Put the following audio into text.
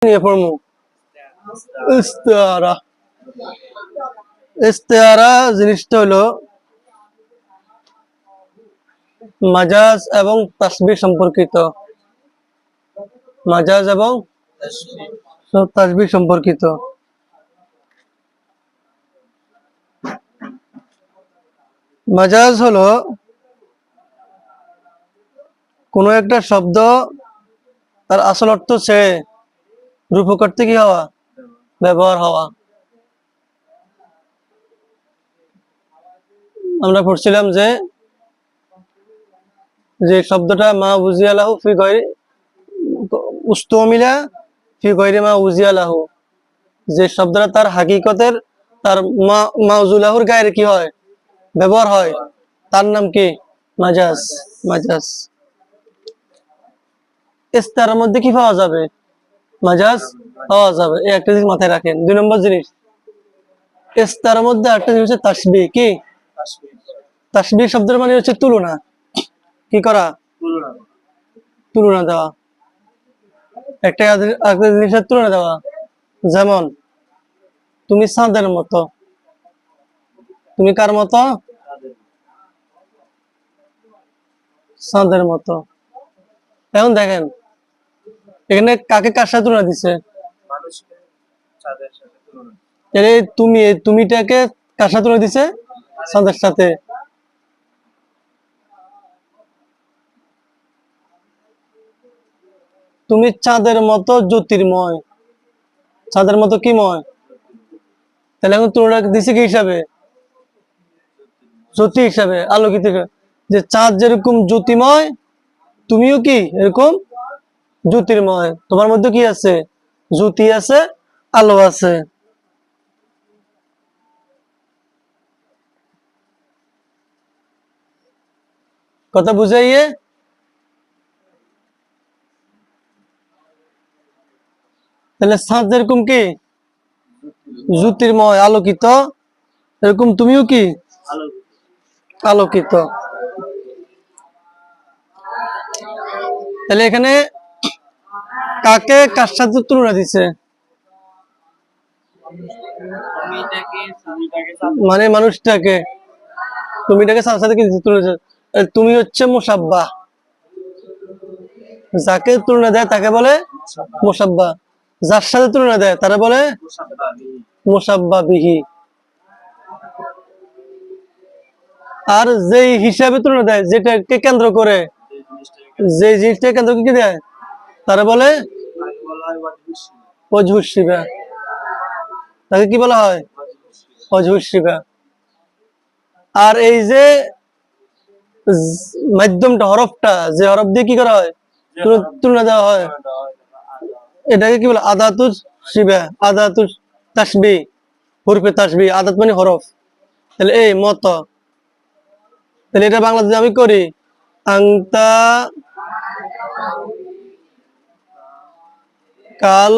নিয়ে পড়মু ইস্তেআরা। ইস্তেআরা জিনিসটা হলো মাজাজ এবং তাসবিহ সম্পর্কিত। মাজাজ এবং তাসবিহ সম্পর্কিত। মাজাজ হলো কোনো একটা শব্দ তার আসল অর্থ সে রূপক কি হওয়া, ব্যবহার হওয়া। আমরা পড়ছিলাম যে যে শব্দটা মা উজিয়ালাহু ফি গয়রি উস্তুমিলা ফি গয়রি মা উজিয়ালাহু, যে শব্দটা তার হাকিকতের তার মাউজুলাহুর গায়ে কি হয়, ব্যবহার হয়, তার নাম কি? মাজাজ। মাজাজ। ইস্তারার মধ্যে কি পাওয়া যাবে? মাজাজ পাওয়া যাবে। এই একটা জিনিস মাথায় রাখেন। 2 নম্বর জিনিস, ইস্তারার মধ্যে একটা জিনিস হচ্ছে তাসবিহ। কি তাসবিহ? শব্দের মানে হচ্ছে তুলনা। কি করা? তুলনা দেওয়া। একটা জিনিসের তুলনা দেওয়া। যেমন তুমি চাঁদের মতো। তুমি কার মতো? চাঁদের মতো। এখন দেখেন এখানে কাকে কার সাথে তুলনা দিছে? তুমিটাকে কার সাথে তুলনা দিছে? চাঁদের সাথে। তুমি চাঁদের মতো জ্যোতির্ময়। চাঁদের মতো কি ময়? তাহলে এখন তুলনা দিছে কি হিসাবে? জ্যোতি হিসাবে, আলোকিত হিসাবে। যে চাঁদ যেরকম জ্যোতিময়, তুমিও কি এরকম জ্যোতির্ময়। তোমার মধ্যে কি আছে? জ্যোতি আছে, আলো আছে। কথা বুঝাইয়ে? তাহলে চাঁদ যেরকম কি জ্যোতির্ময়, আলোকিত, এরকম তুমিও কি আলোকিত। তাহলে এখানে কাকে কার সাথে তুলনা দিছে? মানে মানুষটাকে, তুমিটাকে চাঁদের সাথে কি তুলনা দিছে? তুমি হচ্ছে মুসাব্বাহ। যাকে তুলনা দেয় তাকে বলে মুসাব্বাহ। যার সাথে তুলনা দেয় তারা বলে মুসাব্বাহ বিহি। আর যেই হিসাবে তুলনা দেয়, যেটাকে কেন্দ্র করে, যে জিনিসটাকে কেন্দ্র কি দেয়, তারা বলে ওয়াজহুশ শিবা। তাকে কি বলা হয়? ওয়াজহুশ শিবা। আর এই যে মাধ্যমটা, হরফটা, যে হরফ দিয়ে কি করা হয়, তুলনা দেওয়া হয়, এটাকে কি বলে? আদাতুস শিবা, আদাতুস তাসবিহ, হরফে তাসবিহ। আদাত মানে হরফ। তাহলে এই মত, তাহলে এটা বাংলাদেশে আমি করি আংতা কাল